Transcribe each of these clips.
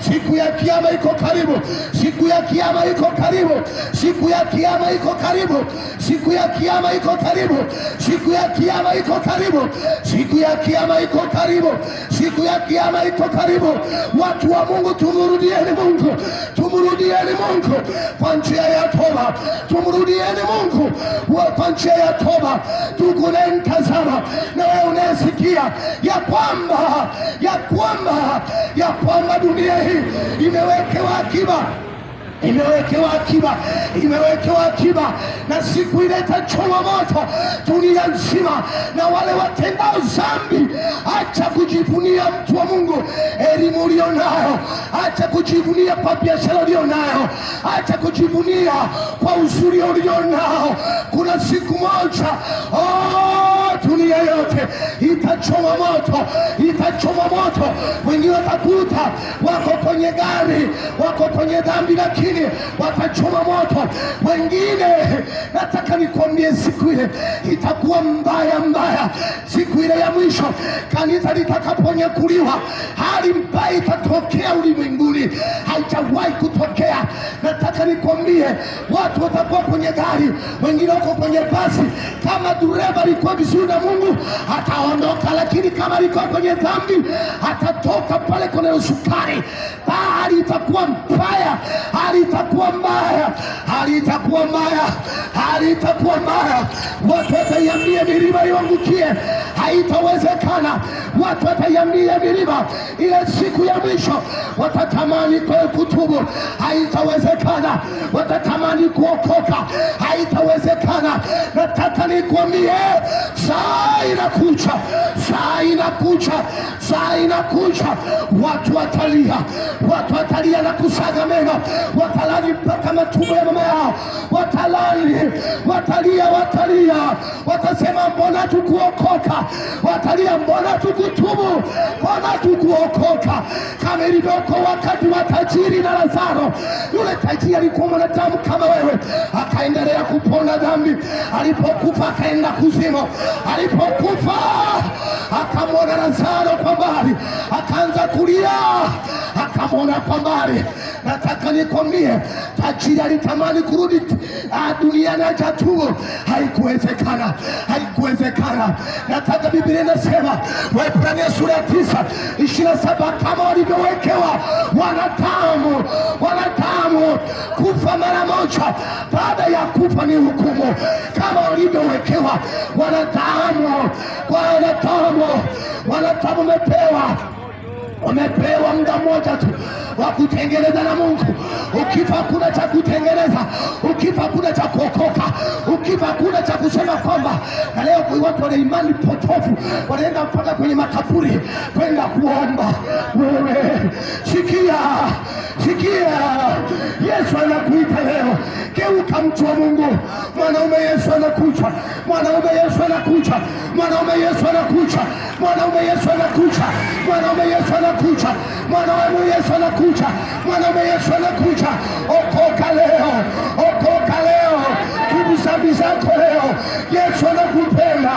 Siku ya kiyama iko karibu. Siku ya kiyama iko karibu. Siku ya kiyama iko karibu. Siku ya kiyama iko karibu. Siku ya kiyama iko karibu. Siku ya kiyama iko karibu. Siku ya kiyama iko karibu. Watu wa Mungu, tumurudieni Mungu. Tumurudieni Mungu kwa njia ya toba. Tumurudieni Mungu kwa njia ya toba. Tukunentazama na wewe unayesikia ya kwamba dunia hii imewekewa akiba. Imewekewa akiba, na siku ile itachoma moto dunia nzima. Na wale watendao dhambi, acha kujivunia mtu wa Mungu elimu ulionayo, acha kujivunia kwa biashara ulionayo, acha kujivunia kwa uzuri ulionao. Kuna siku moja dunia yote itachoma moto, itachoma moto. Wengine watakuta wako kwenye gari, wako kwenye dhambi, lakini watachoma moto. Wengine, nataka nikwambie, siku ile itakuwa mbaya. Siku ile ya mwisho, kanisa litakaponyakuliwa, hali mbaya itatokea ulimwenguni, haijawahi kutokea. Nataka nikwambie, watu watakuwa kwenye gari, wengine wako kwenye basi. Kama dereva alikuwa vizuri na Mungu, ataondoka, lakini kama alikuwa kwenye dhambi, atatoka pale kwenye usukani. Hali itakuwa mbaya, hali itakuwa mbaya. Watu wataiambia milima iangukie, haitawezekana. Watu wataiambia milima, ile siku ya mwisho watatamani kutubu, haitawezekana. Watatamani kuokoka, haitawezekana. Nataka nikwambie, saa inakuja. Watu watalia na kusaga meno, watalani mpaka matumbo ya mama yao, watalia, watasema mbona tukuokoka, watalia mbona tukutubu, mbona tukuokoka. Kama ilivyokuwa wakati wa tajiri na Lazaro. Yule tajiri alikuwa mwanadamu kama wewe, akaendelea kupona dhambi. Alipokufa akaenda kuzimu. Alipokufa akamwona Lazaro kwa mbali, akaanza kulia, akamwona kwa mbali. Nataka nikwambie, tajiri alitamani kurudi duniani ajatubu, haikuwezekana. Nataka Biblia inasema, Waebrania sura ya 9:27, kama walivyowekewa wanadamu kufa mara moja, baada ya kufa ni hukumu. Kama walivyowekewa wanadamu wamepewa muda mmoja tu wa kutengeneza na Mungu. Ukifa kuna cha kutengeneza, ukifa kuna cha kuokoka, ukifa kuna cha kusema kwamba. Na leo watu wana imani potofu, wanaenda mpaka kwenye makaburi kwenda kuomba. Wewe sikia, Yesu anakuita leo. Geuka mtu wa Mungu. Mwanaume Yesu anakuja. Mwanaume Yesu anakuja. Okoka leo. Tubu dhambi zako leo. Yesu anakupenda.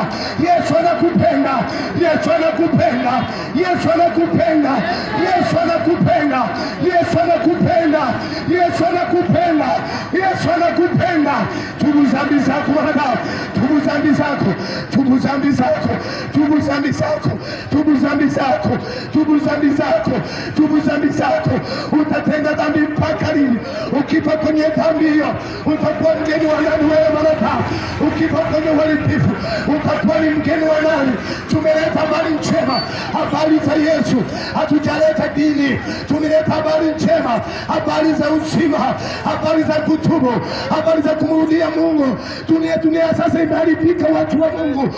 Tubu dhambi zako mwanadamu. Tubu dhambi zako. Utatenda dhambi mpaka lini? Ukifa kwenye dhambi hiyo, utakuwa mgeni wa nani wewe mwanadamu? Ukifa kwenye uhalifu, utakuwa ni mgeni wa nani? Tumeleta habari njema, habari za Yesu. Hatujaleta dini, tumeleta habari njema, habari za uzima, habari za kutubu, habari za kumrudia Mungu. Dunia sasa imeharibika, watu wa Mungu.